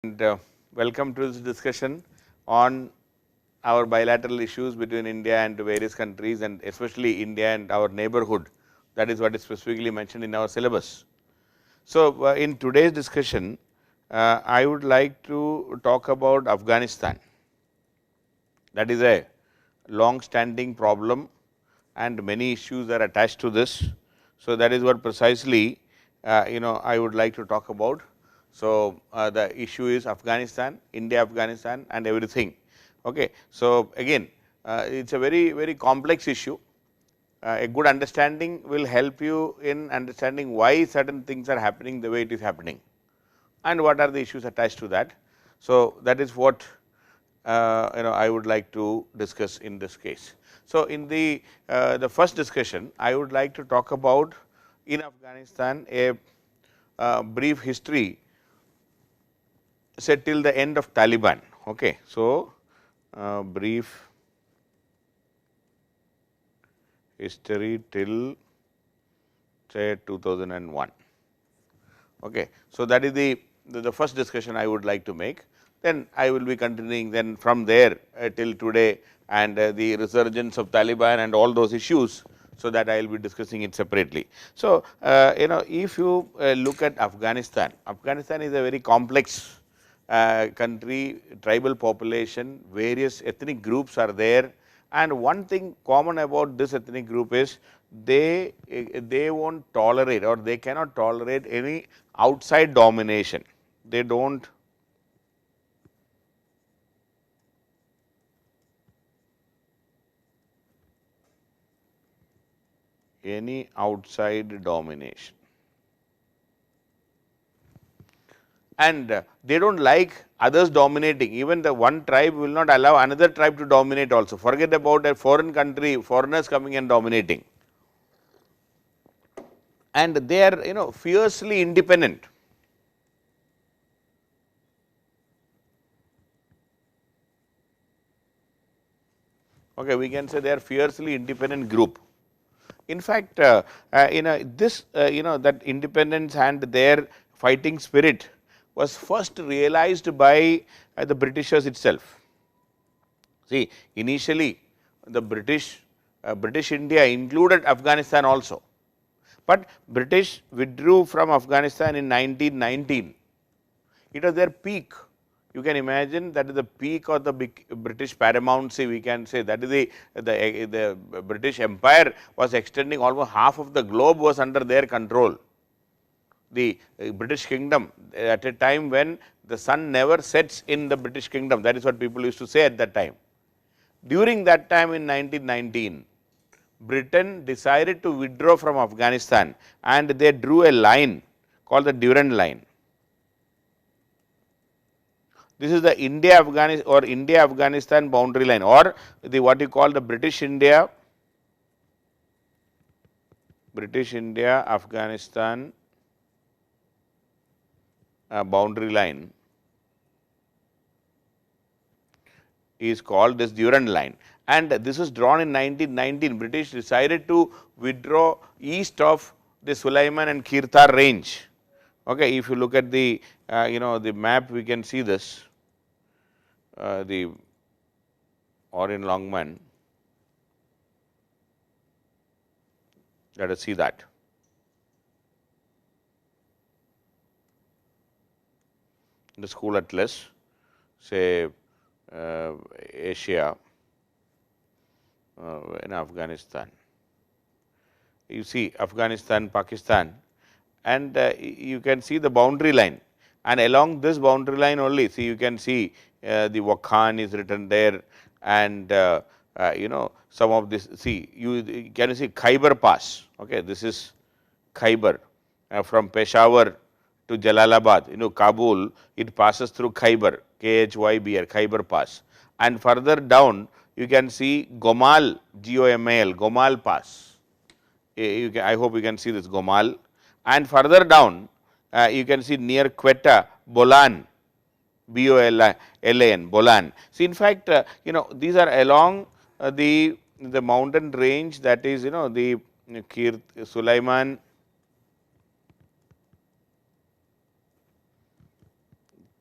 And welcome to this discussion on our bilateral issues between India and various countries, and especially India and our neighborhood. That is what is specifically mentioned in our syllabus. So, in today's discussion, I would like to talk about Afghanistan. That is a long standing problem and many issues are attached to this. So, that is what precisely I would like to talk about. So, the issue is Afghanistan, India, Afghanistan and everything. Okay. So, again it is a very complex issue. A good understanding will help you in understanding why certain things are happening the way it is happening and what are the issues attached to that. So, that is what I would like to discuss in this case. So, in the first discussion, I would like to talk about in Afghanistan a brief history set till the end of Taliban. Okay. So, brief history till say 2001. Okay. So, that is the first discussion I would like to make. Then I will be continuing then from there till today and the resurgence of Taliban and all those issues. So, that I will be discussing it separately. So, if you look at Afghanistan, Afghanistan is a very complex country, tribal population, various ethnic groups are there, and one thing common about this ethnic group is they won't tolerate or they cannot tolerate any outside domination. They don't any outside domination, and they don't like others dominating. Even the one tribe will not allow another tribe to dominate also. Forget about a foreign country, foreigners coming and dominating, and they are fiercely independent. Okay, we can say they are fiercely independent group. In fact, this that independence and their fighting spirit was first realized by the Britishers itself. See, initially the British India included Afghanistan also, but British withdrew from Afghanistan in 1919. It was their peak. You can imagine that is the peak of the big British paramountcy, we can say that is the British Empire was extending, almost half of the globe was under their control. The British Kingdom at a time when the sun never sets in the British Kingdom, that is what people used to say at that time. During that time in 1919, Britain decided to withdraw from Afghanistan and they drew a line called the Durand Line. This is the India Afghanistan boundary line, or the what you call the British India Afghanistan boundary line is called this Durand Line, and this was drawn in 1919. British decided to withdraw east of the Sulaiman and Kirtar range. Okay, if you look at the the map, we can see this. The Orion Longman, let us see that. The school atlas, say Asia in Afghanistan. You see Afghanistan, Pakistan, and you can see the boundary line, and along this boundary line only, see you can see the Wakhan is written there, and some of this, see you can see Khyber Pass. Okay, this is Khyber from Peshawar to Jalalabad, Kabul, it passes through Khyber, Khyber, Khyber Pass, and further down you can see Gomal, Gomal, Gomal Pass. I hope you can see this Gomal, and further down you can see near Quetta, Bolan, Bolan, Bolan. So, in fact, these are along the mountain range, that is the Sulaiman,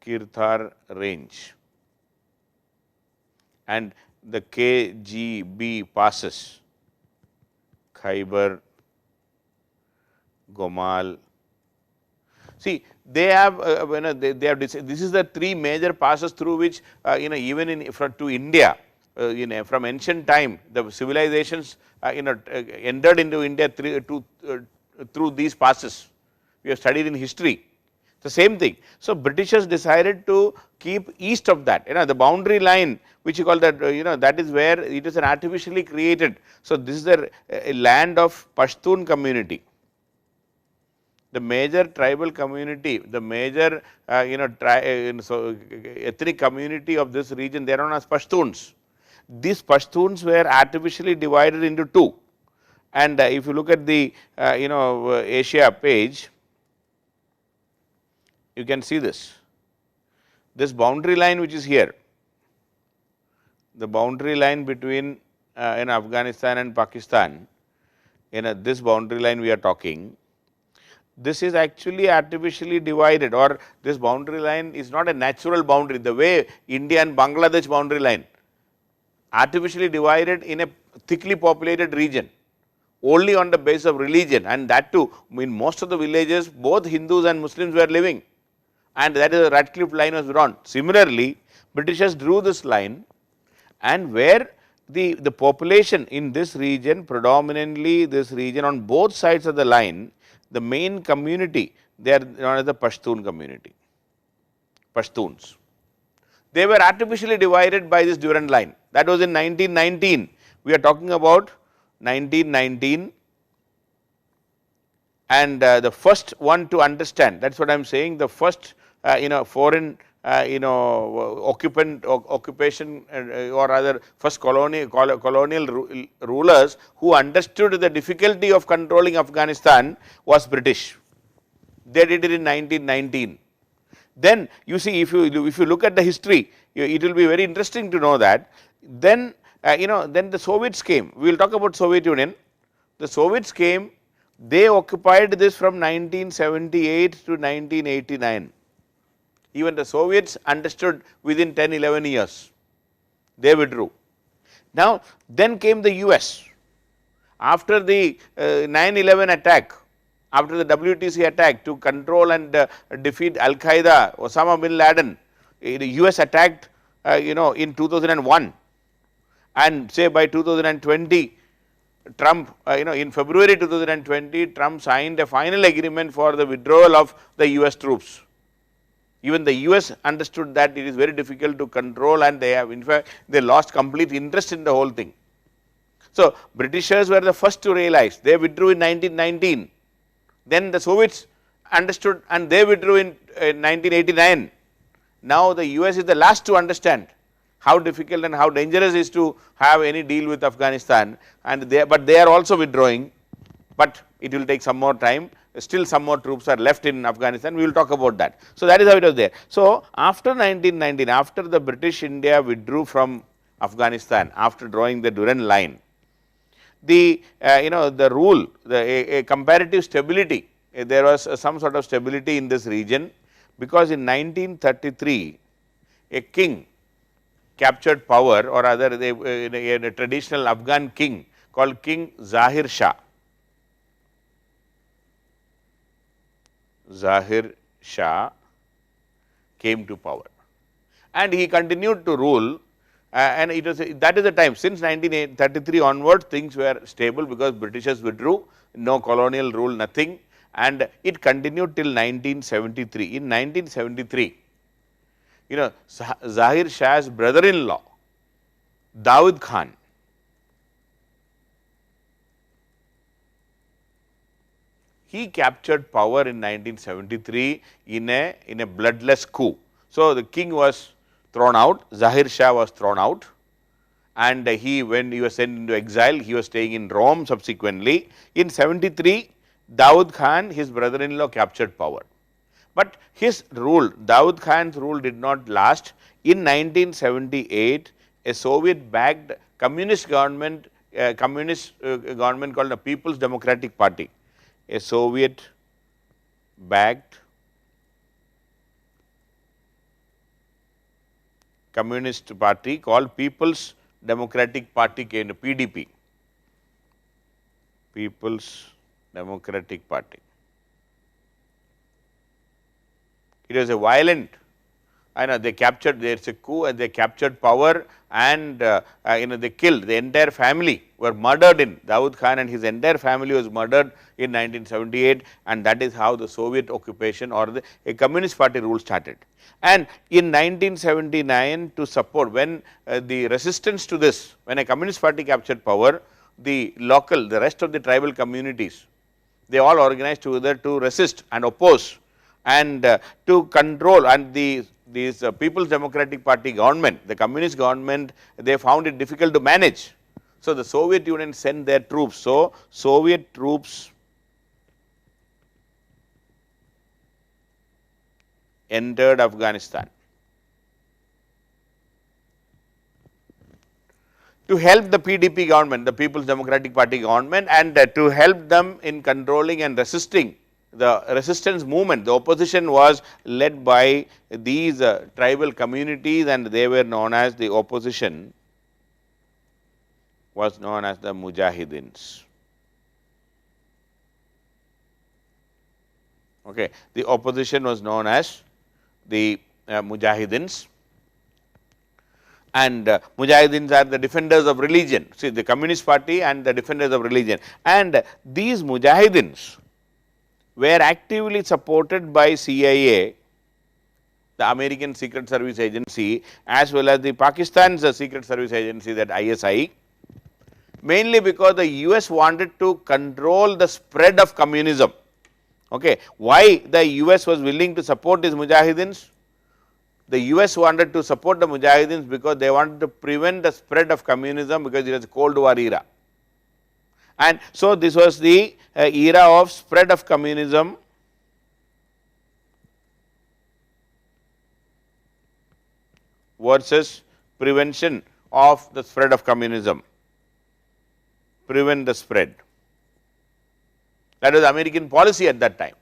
Kirthar range and the KGB passes, Khyber, Gomal. See, they have they have this is the three major passes through which even in to India from ancient time the civilizations entered into India through these passes. We have studied in history. The same thing. So, Britishers decided to keep east of that, the boundary line which you call that, that is where it is an artificially created. So, this is a land of Pashtun community. The major tribal community, the major ethnic community of this region, they are known as Pashtuns. These Pashtuns were artificially divided into two, and if you look at the Asia page, you can see this boundary line which is here, the boundary line between Afghanistan and Pakistan, this boundary line we are talking. This is actually artificially divided, or this boundary line is not a natural boundary, the way India and Bangladesh boundary line, artificially divided in a thickly populated region only on the basis of religion, and that too in most of the villages both Hindus and Muslims were living, and that is the Radcliffe line was drawn. Similarly, Britishers drew this line, and where the population in this region, predominantly this region on both sides of the line, the main community, they are known as the Pashtun community, Pashtuns. They were artificially divided by this Durand line. That was in 1919. We are talking about 1919, and the first one to understand, that is what I am saying, the first foreign occupation or rather first colonial rulers who understood the difficulty of controlling Afghanistan was British. They did it in 1919. Then you see, if you look at the history, it will be very interesting to know that then then the Soviets came. We will talk about Soviet Union. The Soviets came, they occupied this from 1978 to 1989. Even the Soviets understood within 10-11 years, they withdrew. Now, then came the US. After the 9/11 attack, after the WTC attack to control and defeat Al Qaeda, Osama bin Laden, the US attacked in 2001, and say by 2020, Trump, in February 2020, Trump signed a final agreement for the withdrawal of the US troops. Even the US understood that it is very difficult to control, and they have, in fact, they lost complete interest in the whole thing. So, Britishers were the first to realize, they withdrew in 1919, then the Soviets understood and they withdrew in 1989. Now, the US is the last to understand how difficult and how dangerous it is to have any deal with Afghanistan, and but they are also withdrawing, but it will take some more time. Still some more troops are left in Afghanistan, we will talk about that. So, that is how it was there. So, after 1919, after the British India withdrew from Afghanistan, after drawing the Durand line, the the rule, a comparative stability, there was some sort of stability in this region, because in 1933 a king captured power, or rather a traditional Afghan king called King Zahir Shah. Zahir Shah came to power, and he continued to rule, and it was that is the time since 1933 onwards things were stable, because Britishers withdrew, no colonial rule, nothing, and it continued till 1973. In 1973, Zahir Shah's brother-in-law Daud Khan, he captured power in 1973 in a bloodless coup. So, the king was thrown out, Zahir Shah was thrown out, and when he was sent into exile, he was staying in Rome subsequently. In 73, Daud Khan, his brother-in-law, captured power. But his rule, Daud Khan's rule did not last. In 1978, a Soviet-backed communist government called the People's Democratic Party, a Soviet-backed communist party called People's Democratic Party, PDP, People's Democratic Party. It was a violent, I know they captured, there's a coup and they captured power and they killed the entire family, were murdered in Dawood Khan, and his entire family was murdered in 1978, and that is how the Soviet occupation or a communist party rule started. And in 1979 to support, when the resistance to this, when a communist party captured power, the rest of the tribal communities, they all organized together to resist and oppose and to control, and these People's Democratic Party government, the communist government, they found it difficult to manage. So, the Soviet Union sent their troops. So, Soviet troops entered Afghanistan to help the PDP government, the People's Democratic Party government, and to help them in controlling and resisting the resistance movement. The opposition was led by these tribal communities, and they were known as, the opposition was known as the Mujahidins. Okay. The opposition was known as the Mujahidins, and Mujahidins are the defenders of religion. See, the Communist Party and the defenders of religion, and these Mujahidins were actively supported by CIA, the American Secret Service Agency, as well as the Pakistan's Secret Service Agency, that ISI, mainly because the US wanted to control the spread of communism. Okay. Why the US was willing to support these Mujahidins? The US wanted to support the Mujahidins because they wanted to prevent the spread of communism, because it was a Cold War era. And so, this was the era of spread of communism versus prevention of the spread of communism, prevent the spread. That was American policy at that time.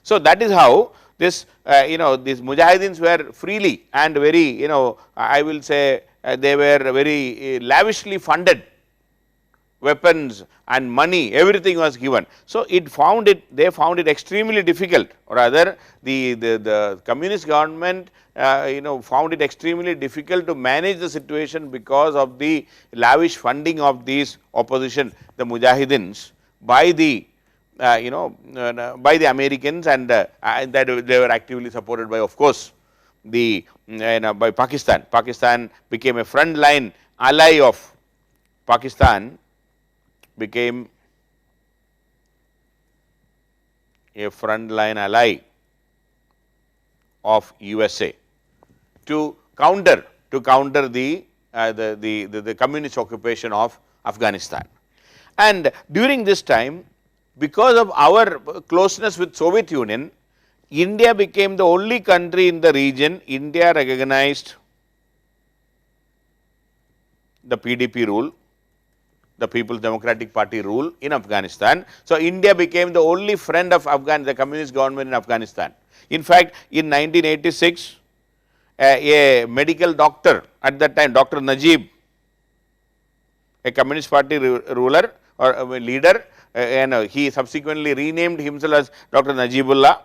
So, that is how this these Mujahidins were freely and very, I will say they were very lavishly funded. Weapons and money, everything was given. So, they found it extremely difficult, or rather the communist government found it extremely difficult to manage the situation because of the lavish funding of these opposition, the Mujahidins, by the by the Americans, and that they were actively supported by, of course, the by Pakistan. Pakistan became a frontline ally of Pakistan, became a frontline ally of USA to counter the communist occupation of Afghanistan. And during this time, because of our closeness with Soviet Union, India became the only country in the region. India recognized the PDP rule, the People's Democratic Party rule in Afghanistan. So, India became the only friend of the communist government in Afghanistan. In fact, in 1986, a medical doctor at that time, Dr. Najib, a communist party ruler or a leader, and he subsequently renamed himself as Dr. Najibullah.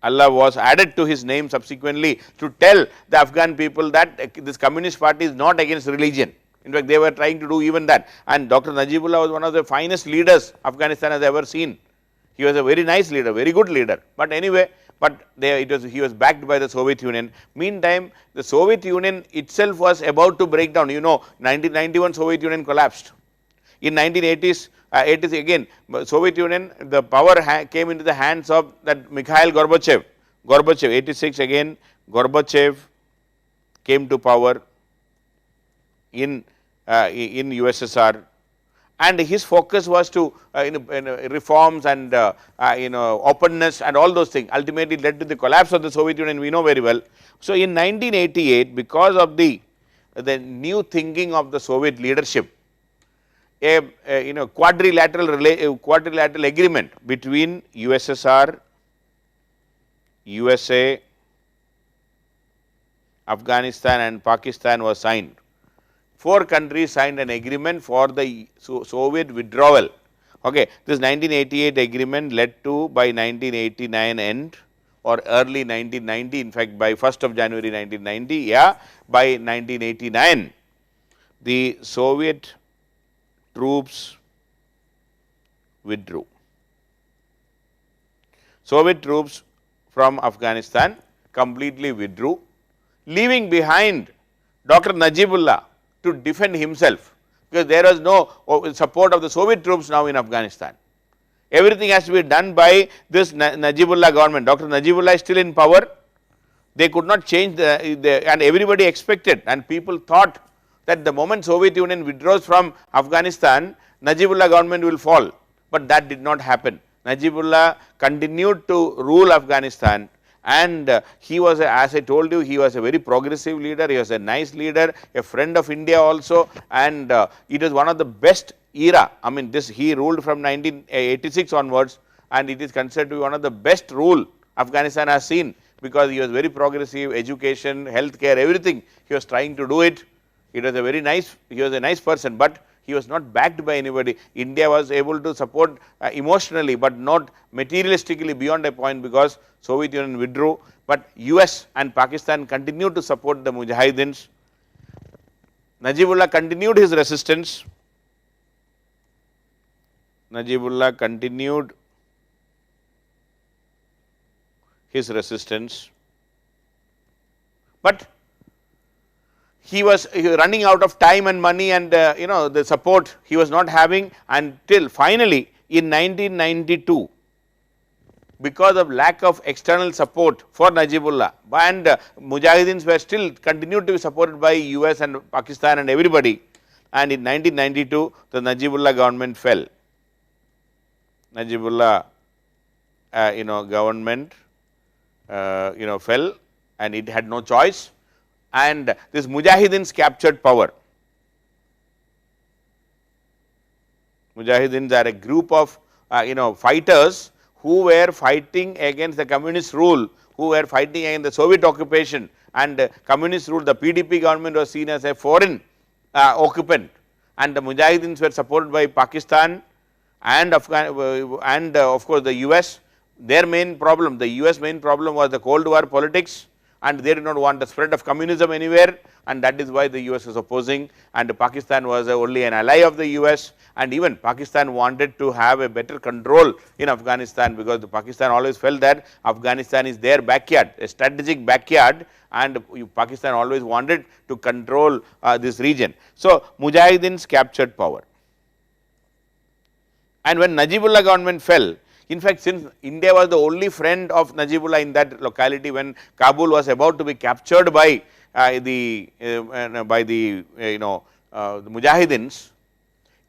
Allah was added to his name subsequently to tell the Afghan people that this communist party is not against religion. In fact, they were trying to do even that, and Dr. Najibullah was one of the finest leaders Afghanistan has ever seen. He was a very nice leader, very good leader, but anyway, he was backed by the Soviet Union. Meantime, the Soviet Union itself was about to break down. 1991 Soviet Union collapsed. In 1980s, 80s again, Soviet Union, the power came into the hands of that Mikhail Gorbachev. 86 again, Gorbachev came to power in USSR, and his focus was to reforms and openness and all those things. Ultimately led to the collapse of the Soviet Union, we know very well. So, in 1988, because of the new thinking of the Soviet leadership, a quadrilateral agreement between USSR, USA Afghanistan and Pakistan was signed. 4 countries signed an agreement for the Soviet withdrawal. Okay. This 1988 agreement led to by 1989 end or early 1990, in fact, by 1st of January 1990, yeah, by 1989, the Soviet troops withdrew. Soviet troops from Afghanistan completely withdrew, leaving behind Dr. Najibullah to defend himself, because there was no support of the Soviet troops now in Afghanistan. Everything has to be done by this Najibullah government. Dr. Najibullah is still in power. They could not change and everybody expected, and people thought that the moment Soviet Union withdraws from Afghanistan, Najibullah government will fall, but that did not happen. Najibullah continued to rule Afghanistan, and he was, as I told you, he was a very progressive leader, he was a nice leader, a friend of India also, and it was one of the best era. I mean, this he ruled from 1986 onwards, and it is considered to be one of the best rule Afghanistan has seen, because he was very progressive, education, healthcare, everything he was trying to do it. It was a very nice, he was a nice person, but he was not backed by anybody. India was able to support emotionally, but not materialistically beyond a point, because Soviet Union withdrew, but US and Pakistan continued to support the Mujahidins. Najibullah continued his resistance. Najibullah continued his resistance, but he was running out of time and money, and the support he was not having, until finally in 1992, because of lack of external support for Najibullah, and Mujahidins were still continued to be supported by US and Pakistan and everybody, and in 1992 the Najibullah government fell. Najibullah government fell, and it had no choice, and this Mujahidins captured power. Mujahidins are a group of fighters who were fighting against the communist rule, who were fighting against the Soviet occupation, and communist rule. The PDP government was seen as a foreign occupant, and the Mujahidins were supported by Pakistan and of course the US. Their main problem, the US main problem, was the Cold War politics, and they did not want the spread of communism anywhere, and that is why the US was opposing, and Pakistan was only an ally of the US, and even Pakistan wanted to have a better control in Afghanistan, because Pakistan always felt that Afghanistan is their backyard, a strategic backyard, and Pakistan always wanted to control this region. So, Mujahidins captured power, and when Najibullah government fell, in fact, since India was the only friend of Najibullah in that locality, when Kabul was about to be captured by the Mujahidins,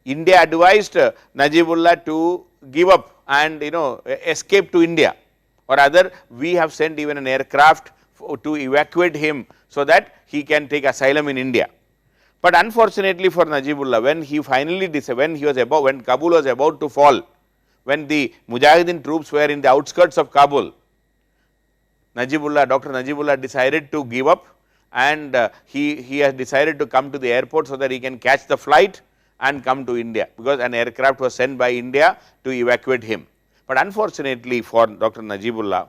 India advised Najibullah to give up and escape to India, or rather we have sent even an aircraft to evacuate him, so that he can take asylum in India. But unfortunately for Najibullah, when he finally when Kabul was about to fall, when the Mujahidin troops were in the outskirts of Kabul, Dr. Najibullah decided to give up, and he has decided to come to the airport so that he can catch the flight and come to India, because an aircraft was sent by India to evacuate him. But unfortunately for Dr. Najibullah,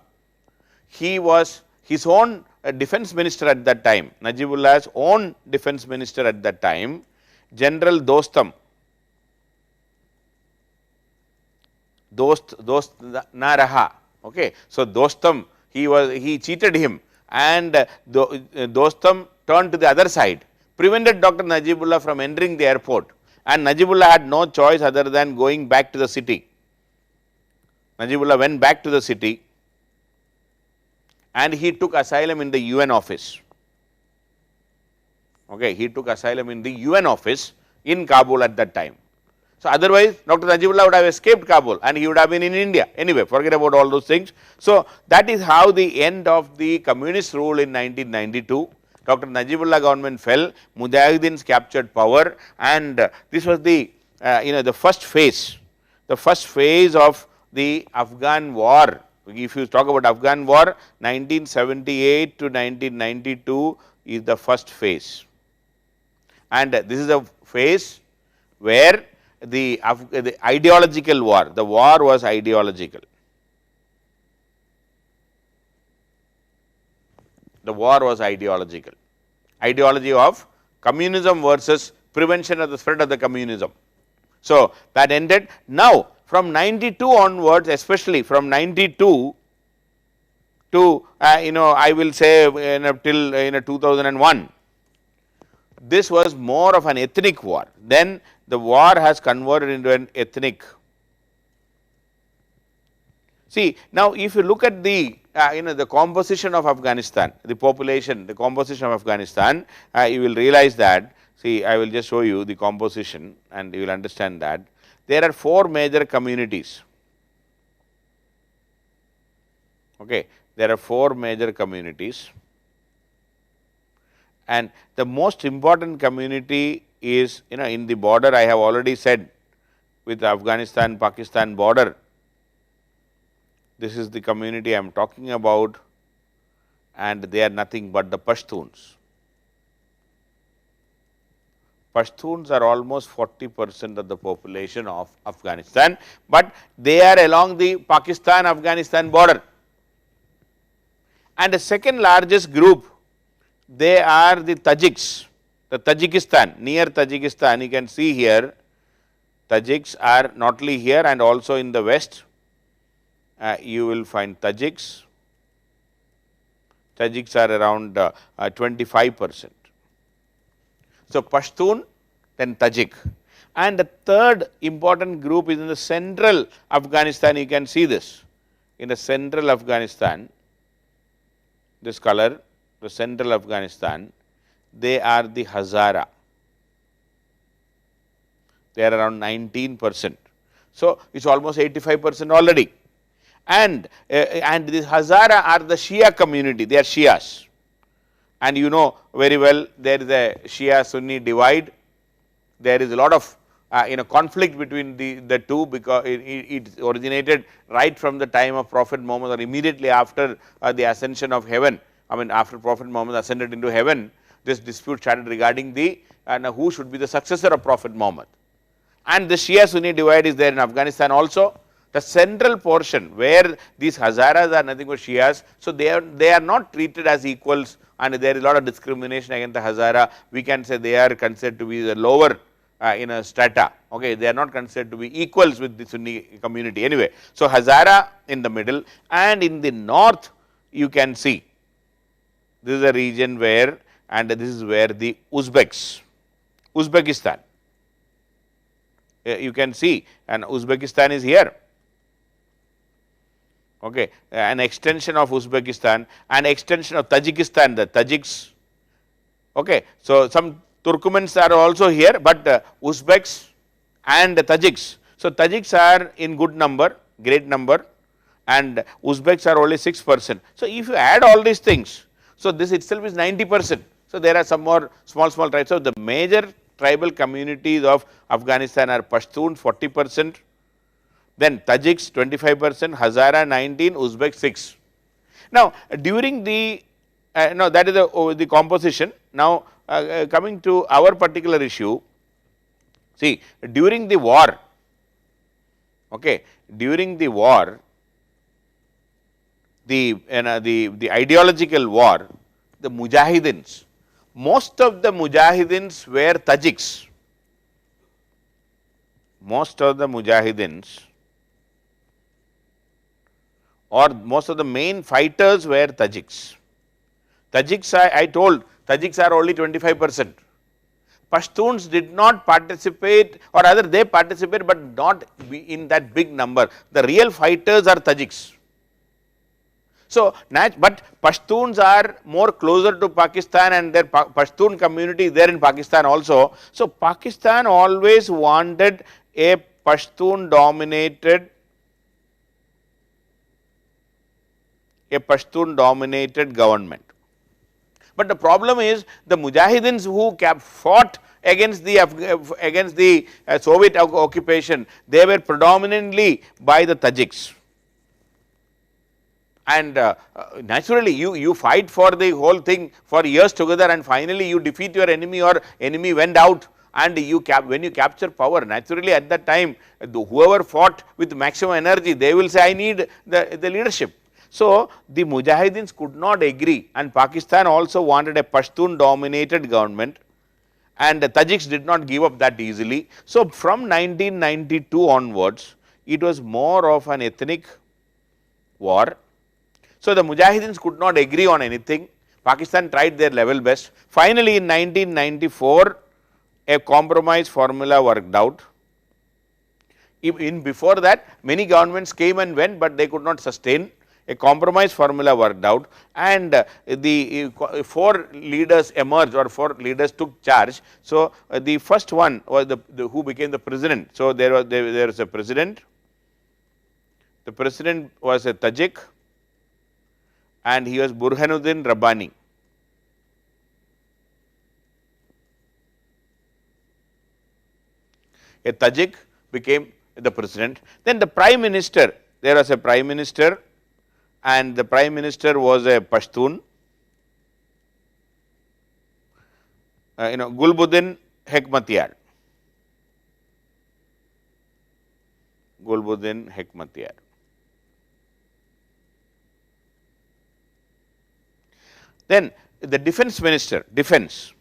he was his own defense minister at that time, Najibullah's own defense minister at that time, General Dostum. Dost na raha. Okay. So, Dostum, he cheated him, and Dostum turned to the other side, prevented Dr. Najibullah from entering the airport, and Najibullah had no choice other than going back to the city. Najibullah went back to the city, and he took asylum in the UN office. Okay. He took asylum in the UN office in Kabul at that time. So, otherwise Dr. Najibullah would have escaped Kabul, and he would have been in India anyway, forget about all those things. So, that is how the end of the communist rule in 1992. Dr. Najibullah government fell, Mujahidins captured power, and this was the the first phase of the Afghan war, If you talk about Afghan war, 1978 to 1992 is the first phase, and this is a phase where the ideological war, the war was ideological. The war was ideological, ideology of communism versus prevention of the spread of the communism. So, that ended. Now, from 92 onwards, especially from 92 to I will say till 2001, this was more of an ethnic war. Then the war has converted into an ethnic. See, now if you look at the the composition of Afghanistan, the population, the composition of Afghanistan, you will realize that. See, I will just show you the composition and you will understand that there are 4 major communities. Okay, there are 4 major communities, and the most important community is in the border. I have already said, with the Afghanistan Pakistan border, this is the community I am talking about, and they are nothing but the Pashtuns. Pashtuns are almost 40% of the population of Afghanistan, but they are along the Pakistan-Afghanistan border. And the second largest group, they are the Tajiks, the Tajikistan, near Tajikistan. You can see here, Tajiks are not only here and also in the west, you will find Tajiks. Tajiks are around 25%. So, Pashtun, then Tajik, and the third important group is in the central Afghanistan. You can see this in the central Afghanistan, this color, the central Afghanistan, they are the Hazara, they are around 19%. So, it is almost 85% already, and this Hazara are the Shia community, they are Shias. And you know very well, there is a Shia Sunni divide, there is a lot of conflict between the two, because it originated right from the time of Prophet Muhammad, or immediately after the ascension of heaven. I mean, after Prophet Muhammad ascended into heaven, this dispute started regarding the who should be the successor of Prophet Muhammad. And the Shia Sunni divide is there in Afghanistan also. The central portion where these Hazaras are nothing but Shias, so they are not treated as equals, and there is a lot of discrimination against the Hazara. We can say they are considered to be the lower strata. Okay, they are not considered to be equals with the Sunni community anyway. So, Hazara in the middle, and in the north you can see this is a region where, and this is where the Uzbeks, Uzbekistan, you can see, and Uzbekistan is here. Okay, an extension of Uzbekistan, an extension of Tajikistan, the Tajiks. Okay, so some Turkmens are also here, but Uzbeks and Tajiks. So, Tajiks are in good number, great number, and Uzbeks are only 6%. So, if you add all these things, so this itself is 90%. So, there are some more small tribes. So, the major tribal communities of Afghanistan are Pashtun 40%. Then Tajiks 25%, Hazara 19%, Uzbek 6%. Now, during the that is the composition. Now, coming to our particular issue, see, during the war, okay, during the war, the ideological war, the Mujahidins, most of the Mujahidins were Tajiks. Most of the Mujahidins, or most of the main fighters were Tajiks. Tajiks, I told, Tajiks are only 25%. Pashtuns did not participate, or rather they participate, but not in that big number. The real fighters are Tajiks. So, but Pashtuns are more closer to Pakistan, and their Pashtun community is there in Pakistan also. So, Pakistan always wanted a Pashtun dominated government. But the problem is the Mujahidins who fought against the Soviet occupation, they were predominantly by the Tajiks. and naturally you fight for the whole thing for years together, and finally you defeat your enemy or enemy went out, and when you capture power, naturally at that time whoever fought with maximum energy, they will say I need the leadership. So, the Mujahideens could not agree, and Pakistan also wanted a Pashtun dominated government, and the Tajiks did not give up that easily. So, from 1992 onwards, it was more of an ethnic war. So, the Mujahideens could not agree on anything. Pakistan tried their level best. Finally, in 1994, a compromise formula worked out. In before that, many governments came and went, but they could not sustain. A compromise formula worked out, and the 4 leaders emerged, or 4 leaders took charge. So, the first one was the who became the president. So, there was a president. The president was a Tajik, and he was Burhanuddin Rabbani. A Tajik became the president. Then the prime minister, there was a prime minister, and the prime minister was a Pashtun, Gulbuddin Hekmatyar. Gulbuddin Hekmatyar. Then the defense minister, defense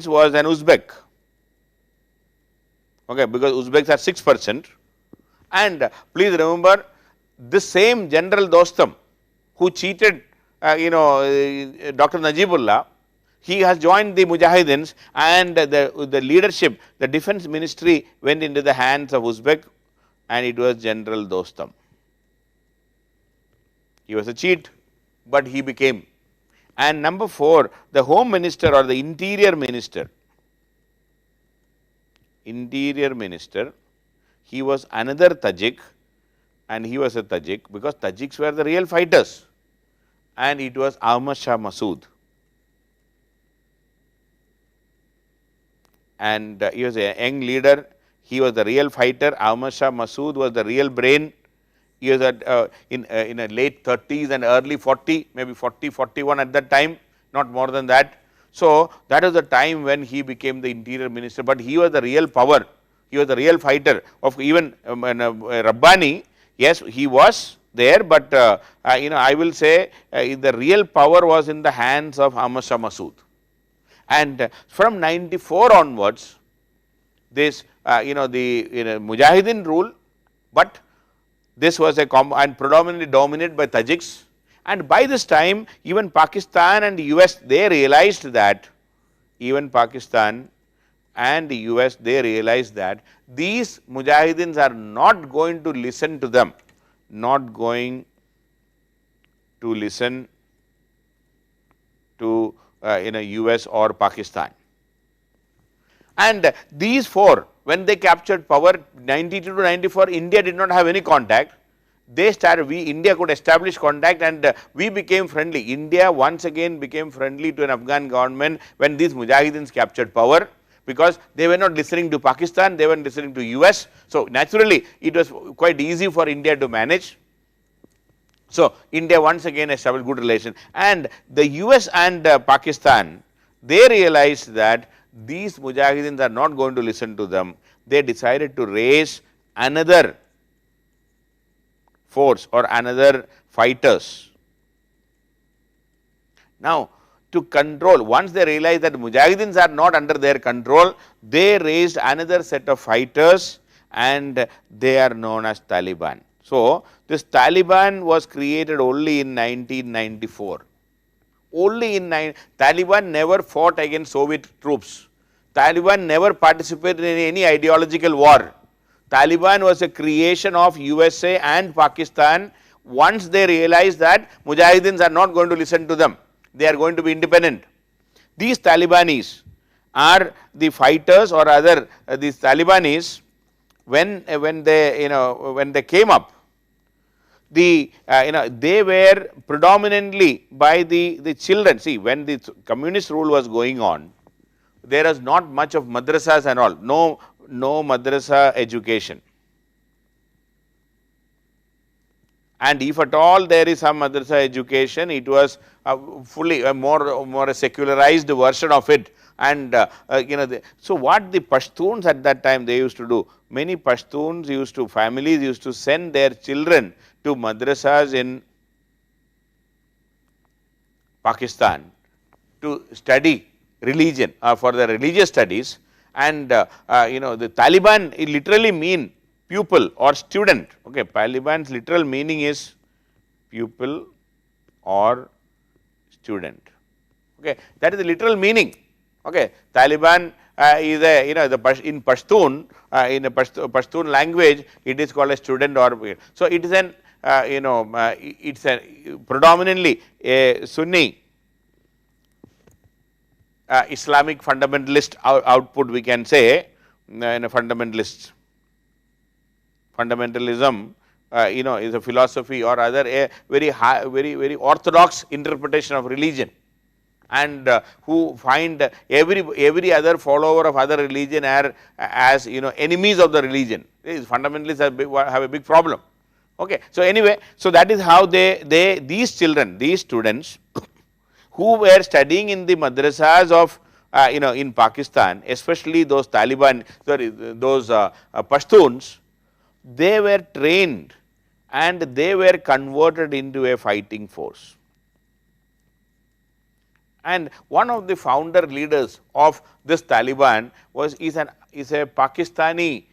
was an Uzbek, okay, because Uzbeks are 6%. And please remember, this same General Dostum who cheated, Dr. Najibullah, he has joined the Mujahideens, and the leadership, the defense ministry went into the hands of Uzbek, and it was General Dostum. He was a cheat, but he became. And number 4, the home minister or the interior minister, he was another Tajik, and he was a Tajik because Tajiks were the real fighters, and it was Ahmad Shah Massoud. And he was a young leader, he was the real fighter. Ahmad Shah Massoud was the real brain. He was in a late 30s and early 40, maybe 40, 41 at that time, not more than that. So, that was the time when he became the interior minister, but he was the real power. He was the real fighter of even Rabbani. Yes, he was there, but I will say the real power was in the hands of Ahmad Shah Massoud. And from 94 onwards, this the Mujahideen rule, but this was and predominantly dominated by Tajiks. And by this time, even Pakistan and US, they realized that, even Pakistan and the US, they realized that these Mujahideens are not going to listen to them, not going to listen to US or Pakistan. And these 4, when they captured power 92 to 94, India did not have any contact. They started, India could establish contact, and we became friendly. India once again became friendly to an Afghan government when these Mujahideens captured power, because they were not listening to Pakistan, they were listening to US. So, naturally, it was quite easy for India to manage. So, India once again established good relation, and the US and Pakistan, they realized that these Mujahideens are not going to listen to them. They decided to raise another force or another fighters. Now, to control, once they realized that Mujahideens are not under their control, they raised another set of fighters, and they are known as Taliban. So, this Taliban was created only in 1994. Only in Taliban never fought against Soviet troops. Taliban never participated in any ideological war. Taliban was a creation of USA and Pakistan once they realized that Mujahideens are not going to listen to them. They are going to be independent. These Talibanis are the fighters, or other these Talibanis, when they came up, they were predominantly by the children. See, when the communist rule was going on, there was not much of madrasas and all, no madrasa education. and if at all there is some madrasa education, it was fully more a secularized version of it. And so what the Pashtuns at that time they used to do, many Pashtuns families used to send their children to madrasas in Pakistan to study religion for the religious studies. And the Taliban literally mean pupil or student. Okay, Taliban's literal meaning is pupil or student. Okay, that is the literal meaning. Okay, Taliban is a in Pashtun in a Pashtun language it is called a student or so it is an it's a predominantly a Sunni Islamic fundamentalist output we can say in a fundamentalist. Fundamentalism is a philosophy or other a very high, very orthodox interpretation of religion, and who find every other follower of other religion are as enemies of the religion. These fundamentalists have a big problem. Okay. So, anyway, so that is how these children, these students who were studying in the madrasas of in Pakistan, especially those Taliban, sorry, those Pashtuns, they were trained and they were converted into a fighting force. And one of the founder leaders of this Taliban is a Pakistani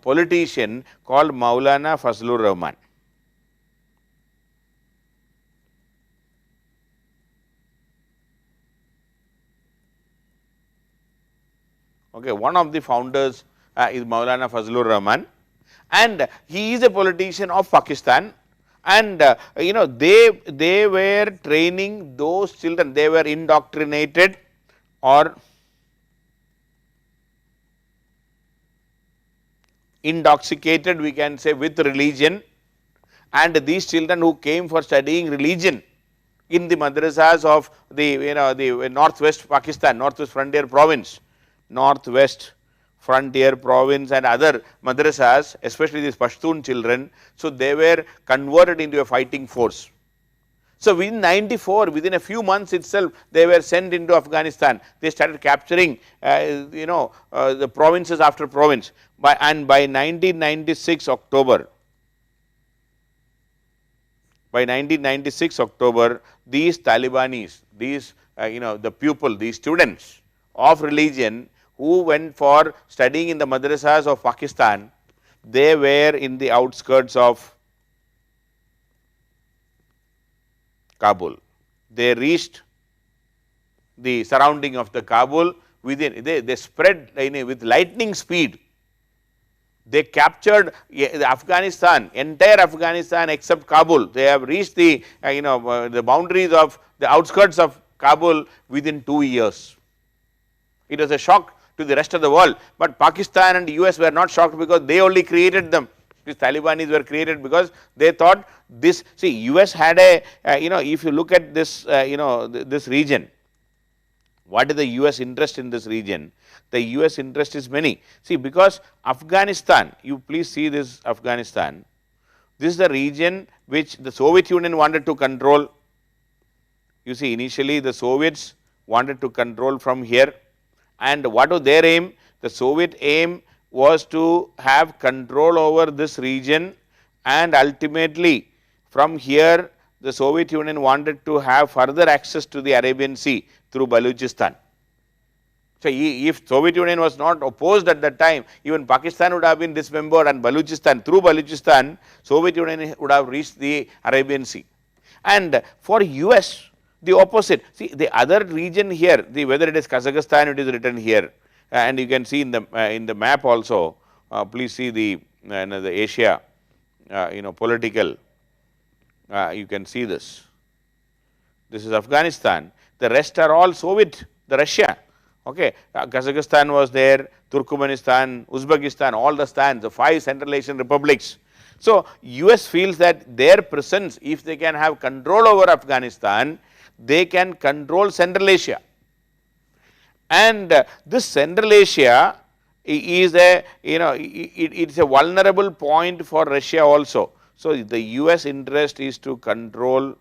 politician called Maulana Fazlur Rahman. Okay, one of the founders is Maulana Fazlur Rahman, and he is a politician of Pakistan, and they were training those children, they were indoctrinated or intoxicated we can say with religion, and these children who came for studying religion in the madrasas of the the northwest Pakistan, northwest frontier province, northwest frontier province and other madrasas, especially these Pashtun children. So, they were converted into a fighting force. So, within 94, within a few months itself, they were sent into Afghanistan. They started capturing the provinces after province, and by 1996 October, these Talibanis, these the pupil, these students of religion who went for studying in the madrasas of Pakistan, they were in the outskirts of Kabul. They reached the surrounding of the Kabul within, they spread with lightning speed. They captured Afghanistan, entire Afghanistan except Kabul. They have reached the the boundaries of the outskirts of Kabul within 2 years. It was a shock to the rest of the world, but Pakistan and US were not shocked because they only created them. These Talibanis were created because they thought this, see, US had a if you look at this this region, what is the US interest in this region? The US interest is many. See, because Afghanistan, you please see this Afghanistan, this is the region which the Soviet Union wanted to control. You see, initially the Soviets wanted to control from here. And what was their aim? The Soviet aim was to have control over this region, and ultimately from here the Soviet Union wanted to have further access to the Arabian Sea through Baluchistan. So, if Soviet Union was not opposed at that time, even Pakistan would have been dismembered, and Baluchistan, through Baluchistan, Soviet Union would have reached the Arabian Sea. And for US, the opposite. See, the other region here, whether it is Kazakhstan, it is written here, and you can see in the map also. Please see the Asia, political. You can see this. This is Afghanistan. The rest are all Soviet, the Russia. Okay, Kazakhstan was there, Turkmenistan, Uzbekistan, all the stands, the 5 Central Asian republics. So, US feels that their presence, if they can have control over Afghanistan, they can control Central Asia, and this Central Asia is a it's a vulnerable point for Russia also. So, the US interest is to control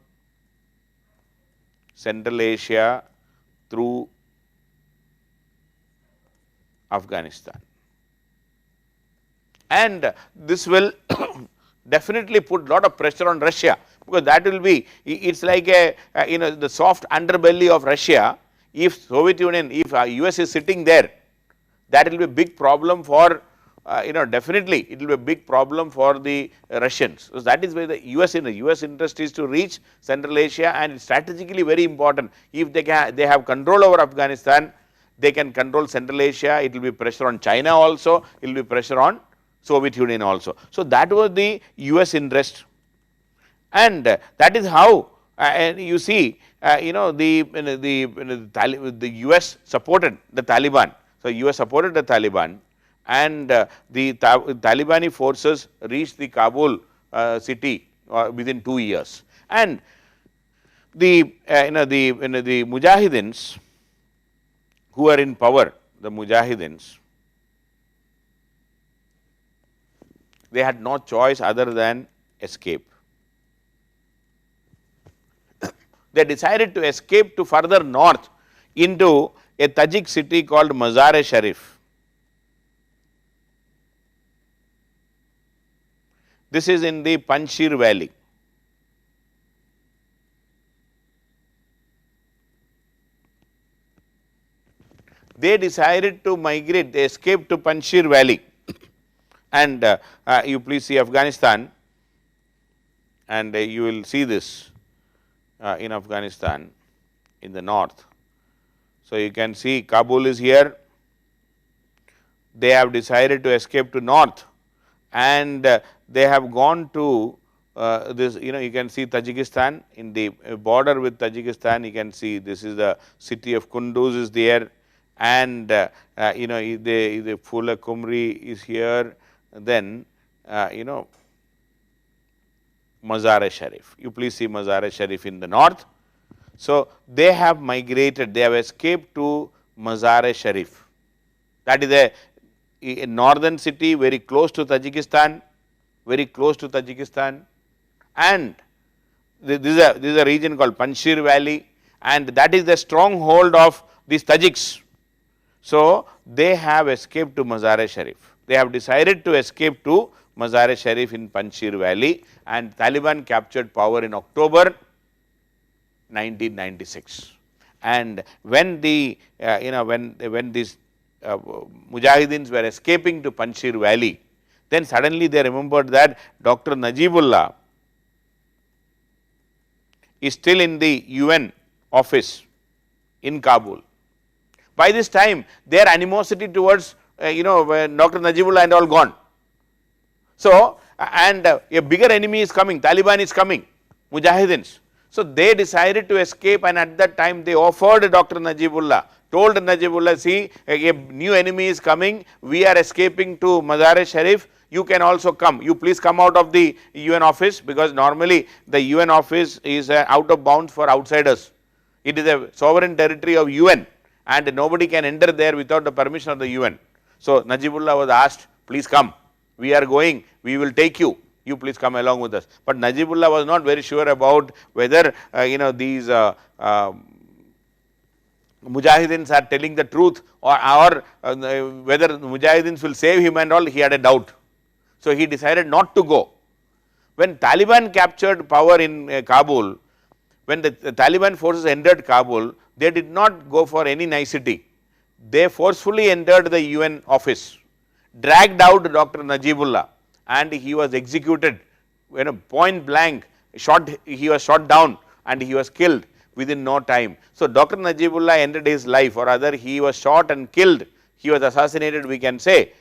Central Asia through Afghanistan, and this will definitely put lot of pressure on Russia, because that will be, it is like a the soft underbelly of Russia. If Soviet Union, if US is sitting there, that will be a big problem for definitely it will be a big problem for the Russians. So, that is why the US interest is to reach Central Asia, and it is strategically very important. If they have control over Afghanistan, they can control Central Asia, it will be pressure on China also, it will be pressure on Soviet Union also. So, that was the US interest, and that is how and you see the US supported the Taliban. So, US supported the Taliban, and the Talibani forces reached the Kabul city within 2 years, and the the Mujahidins who are in power, the Mujahidins, they had no choice other than escape. They decided to escape to further north into a Tajik city called Mazar-e-Sharif. This is in the Panjshir valley. They decided to migrate, they escaped to Panjshir valley, and you please see Afghanistan, and you will see this in Afghanistan in the north. So, you can see Kabul is here, they have decided to escape to north, and they have gone to this, you can see Tajikistan, in the border with Tajikistan, you can see this is the city of Kunduz is there, and the Phula Kumri is here, then Mazar-e-Sharif. You please see Mazar-e-Sharif in the north. So, they have migrated, they have escaped to Mazar-e-Sharif. That is a northern city very close to Tajikistan, and this is a region called Panjshir valley, and that is the stronghold of these Tajiks. So, they have escaped to Mazar-e-Sharif. They have decided to escape to Mazar-e-Sharif in Panjshir valley, and Taliban captured power in October 1996. And when the when these Mujahidins were escaping to Panjshir valley, then suddenly they remembered that Dr. Najibullah is still in the UN office in Kabul. By this time, their animosity towards Dr. Najibullah and all gone. So, and a bigger enemy is coming, Taliban is coming, Mujahidins. So, they decided to escape, and at that time they offered Dr. Najibullah, told Najibullah, see, a new enemy is coming, we are escaping to Mazar-e-Sharif, you can also come, you please come out of the UN office, because normally the UN office is out of bounds for outsiders. It is a sovereign territory of UN, and nobody can enter there without the permission of the UN. So, Najibullah was asked, please come, we are going, we will take you, you please come along with us. But Najibullah was not very sure about whether these Mujahidins are telling the truth, or whether Mujahidins will save him and all, he had a doubt. So, he decided not to go. When Taliban captured power in Kabul, when the Taliban forces entered Kabul, they did not go for any nicety. They forcefully entered the UN office, dragged out Dr. Najibullah, and he was executed point blank, he was shot down and he was killed within no time. So, Dr. Najibullah ended his life, or rather he was shot and killed, he was assassinated, we can say,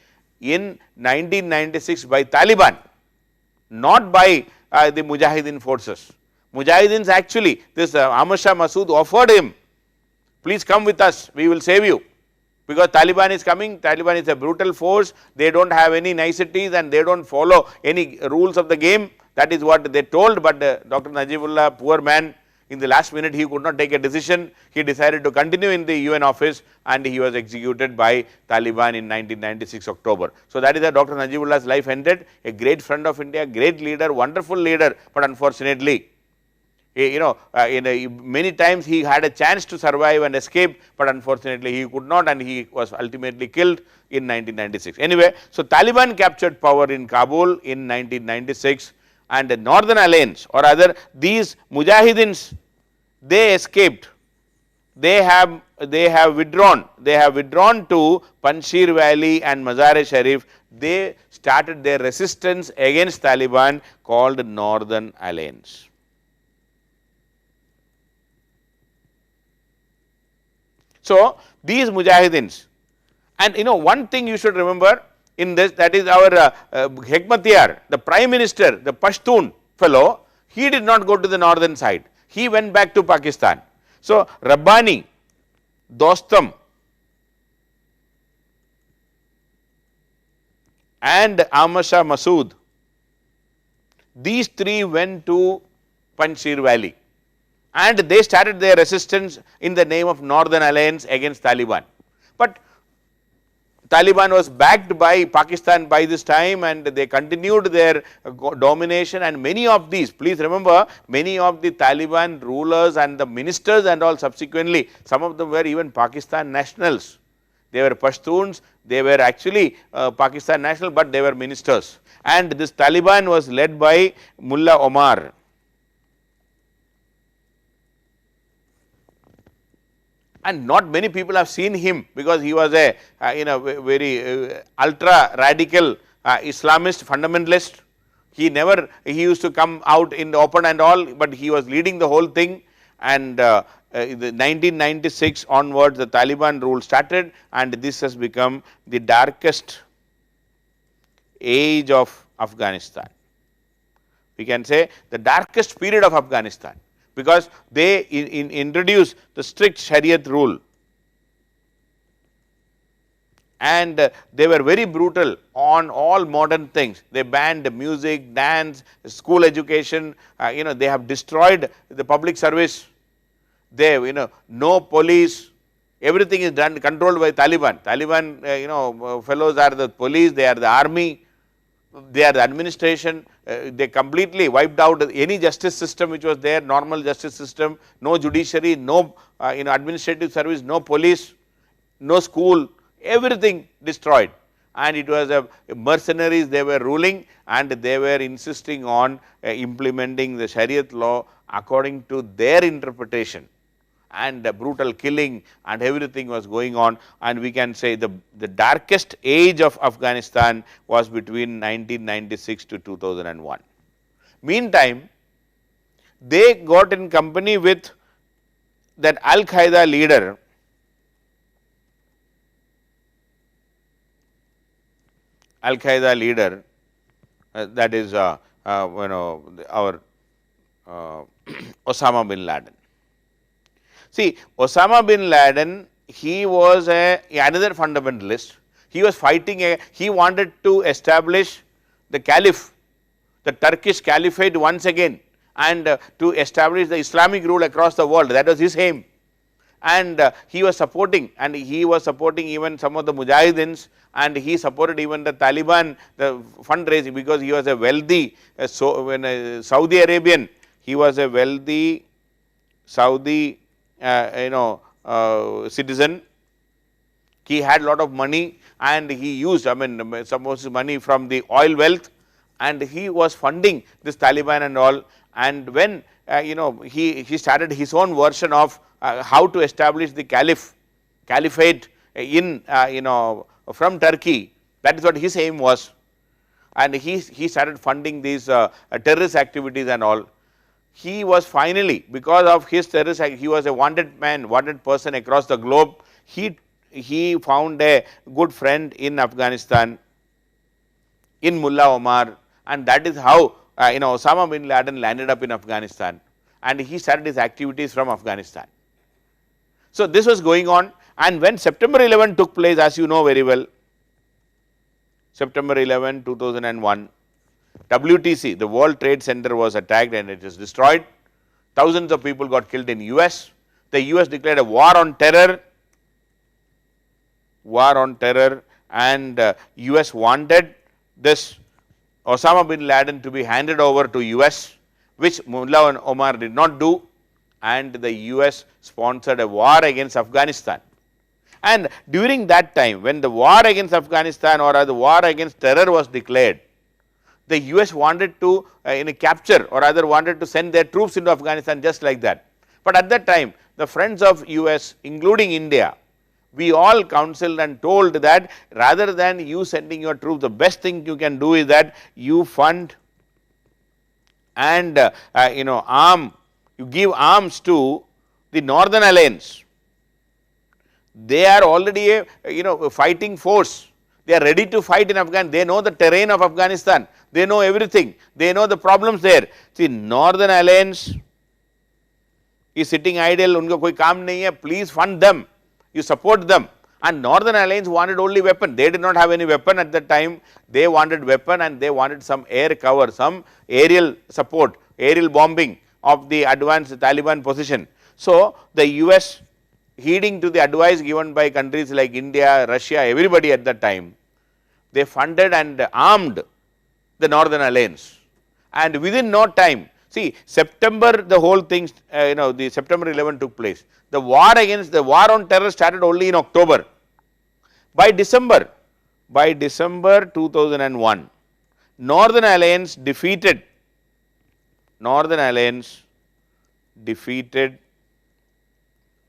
in 1996 by Taliban, not by the Mujahideen forces. Mujahidins actually, this Ahmad Shah Massoud offered him, please come with us, we will save you, because Taliban is coming, Taliban is a brutal force, they do not have any niceties and they do not follow any rules of the game, that is what they told, but Dr. Najibullah, poor man, In the last minute, he could not take a decision. He decided to continue in the UN office, and he was executed by Taliban in 1996 October. So, that is how Dr. Najibullah's life ended. A great friend of India, great leader, wonderful leader, but unfortunately, many times he had a chance to survive and escape, but unfortunately he could not, and he was ultimately killed in 1996. Anyway, so Taliban captured power in Kabul in 1996, and the Northern Alliance, or rather these Mujahidins, they escaped. They have withdrawn. They have withdrawn to Panjshir Valley and Mazar-e-Sharif. They started their resistance against Taliban called Northern Alliance. So, these Mujahidins, and one thing you should remember in this, that is our Hekmatyar, the Prime Minister, the Pashtun fellow, he did not go to the northern side. He went back to Pakistan. So, Rabbani, Dostum and Ahmad Shah Massoud, these three went to Panjshir Valley, and they started their resistance in the name of Northern Alliance against Taliban. But Taliban was backed by Pakistan by this time, and they continued their domination, and many of these, please remember, many of the Taliban rulers and the ministers and all subsequently, some of them were even Pakistan nationals. They were Pashtuns, they were actually Pakistan national, but they were ministers, and this Taliban was led by Mullah Omar. And not many people have seen him, because he was a very ultra radical Islamist fundamentalist. He used to come out in the open and all, but he was leading the whole thing, and the 1996 onwards the Taliban rule started, and this has become the darkest age of Afghanistan. We can say the darkest period of Afghanistan, because they introduced the strict Shariat rule, and they were very brutal on all modern things. They banned music, dance, school education, they have destroyed the public service. They, no police, everything is done, controlled by Taliban. Taliban, fellows are the police, they are the army, they are the administration. They completely wiped out any justice system which was there, normal justice system, no judiciary, no administrative service, no police, no school, everything destroyed. And it was a mercenaries they were ruling, and they were insisting on implementing the Shariat law according to their interpretation, and brutal killing and everything was going on. And we can say the darkest age of Afghanistan was between 1996 to 2001. Meantime, they got in company with that Al-Qaeda leader, that is our Osama bin Laden. See, Osama bin Laden, he was another fundamentalist. He was fighting, he wanted to establish the caliph, the Turkish caliphate once again, and to establish the Islamic rule across the world. That was his aim. And he was supporting, even some of the Mujahidins, and he supported even the Taliban, the fundraising, because he was a wealthy, Saudi Arabian, he was a wealthy Saudi citizen. He had lot of money, and he used, some of his money from the oil wealth, and he was funding this Taliban and all. And when he started his own version of how to establish the caliphate in from Turkey. That is what his aim was, and he started funding these terrorist activities and all. He was finally, because of his terrorist act, he was a wanted man, wanted person across the globe. He found a good friend in Afghanistan, in Mullah Omar, and that is how Osama bin Laden landed up in Afghanistan, and he started his activities from Afghanistan. So, this was going on, and when September 11 took place, as you know very well, September 11, 2001, WTC, the World Trade Center, was attacked and it is destroyed. thousands of people got killed in US. The US declared a war on terror, and US wanted this Osama bin Laden to be handed over to US, which Mullah Omar did not do, and the US sponsored a war against Afghanistan. And during that time, when the war against Afghanistan or the war against terror was declared, the US wanted to capture or rather wanted to send their troops into Afghanistan just like that. But at that time, the friends of US, including India, we all counseled and told that rather than you sending your troops, the best thing you can do is that you fund and you give arms to the Northern Alliance. They are already a fighting force. They are ready to fight in Afghanistan. They know the terrain of Afghanistan. They know everything. They know the problems there. See, Northern Alliance is sitting idle. उनको कोई काम नहीं है. Please fund them. You support them. And Northern Alliance wanted only weapon. They did not have any weapon at that time. They wanted weapon and they wanted some air cover, some aerial support, aerial bombing of the advanced Taliban position. So the US, heeding to the advice given by countries like India, Russia, everybody at that time, they funded and armed the Northern Alliance. And within no time, see, September, the whole thing, the September 11 took place. The war on terror started only in October. By December 2001, Northern Alliance defeated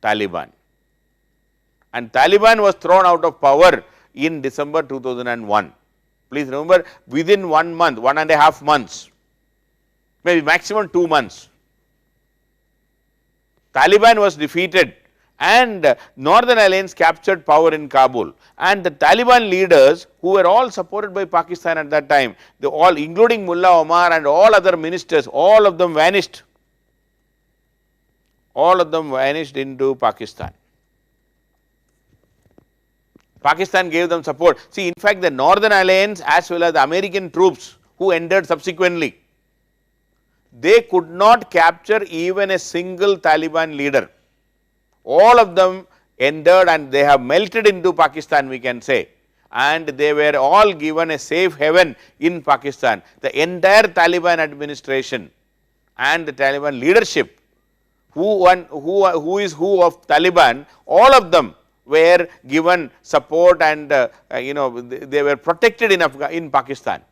Taliban, and Taliban was thrown out of power in December 2001. Please remember, within 1 month, 1.5 months, maybe maximum 2 months, Taliban was defeated and Northern Alliance captured power in Kabul, and the Taliban leaders, who were all supported by Pakistan at that time, they all, including Mullah Omar and all other ministers, all of them vanished. All of them vanished into Pakistan. Pakistan gave them support. See, in fact, the Northern Alliance as well as the American troops who entered subsequently, they could not capture even a single Taliban leader. All of them entered and they have melted into Pakistan, we can say, and they were all given a safe haven in Pakistan. The entire Taliban administration and the Taliban leadership, who is who of Taliban, all of them were given support and they were protected in Pakistan.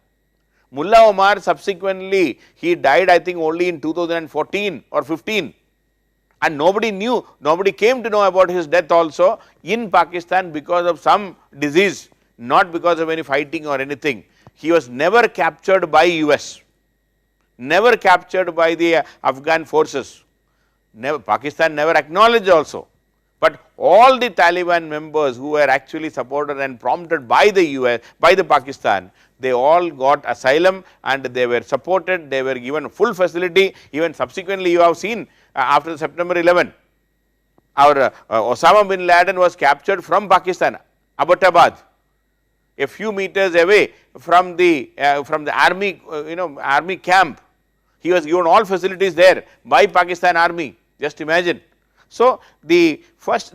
Mullah Omar subsequently, he died I think only in 2014 or 15, and nobody came to know about his death also in Pakistan because of some disease, not because of any fighting or anything. He was never captured by US, never captured by the Afghan forces. Pakistan never acknowledged also, but all the Taliban members who were actually supported and prompted by the US, by the Pakistan, they all got asylum and they were supported, they were given full facility. Even subsequently you have seen after September 11, our Osama bin Laden was captured from Pakistan, Abbottabad, a few meters away from the army, army camp. He was given all facilities there by Pakistan army. Just imagine. So the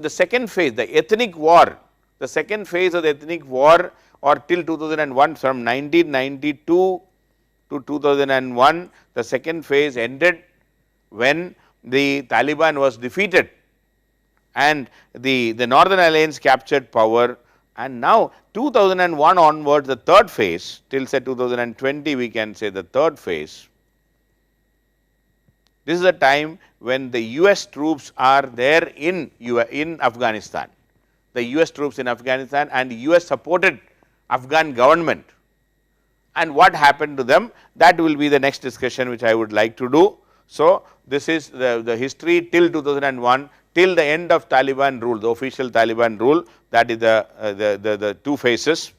second phase, the ethnic war, the second phase of the ethnic war, or till 2001, from 1992 to 2001, the second phase ended when the Taliban was defeated and the Northern Alliance captured power, and now 2001 onwards, the third phase, till say 2020 we can say the third phase. This is a time when the US troops are there in Afghanistan, the US troops in Afghanistan, and US supported Afghan government, and what happened to them, that will be the next discussion which I would like to do. So this is the history till 2001, till the end of Taliban rule, the official Taliban rule, that is the two phases.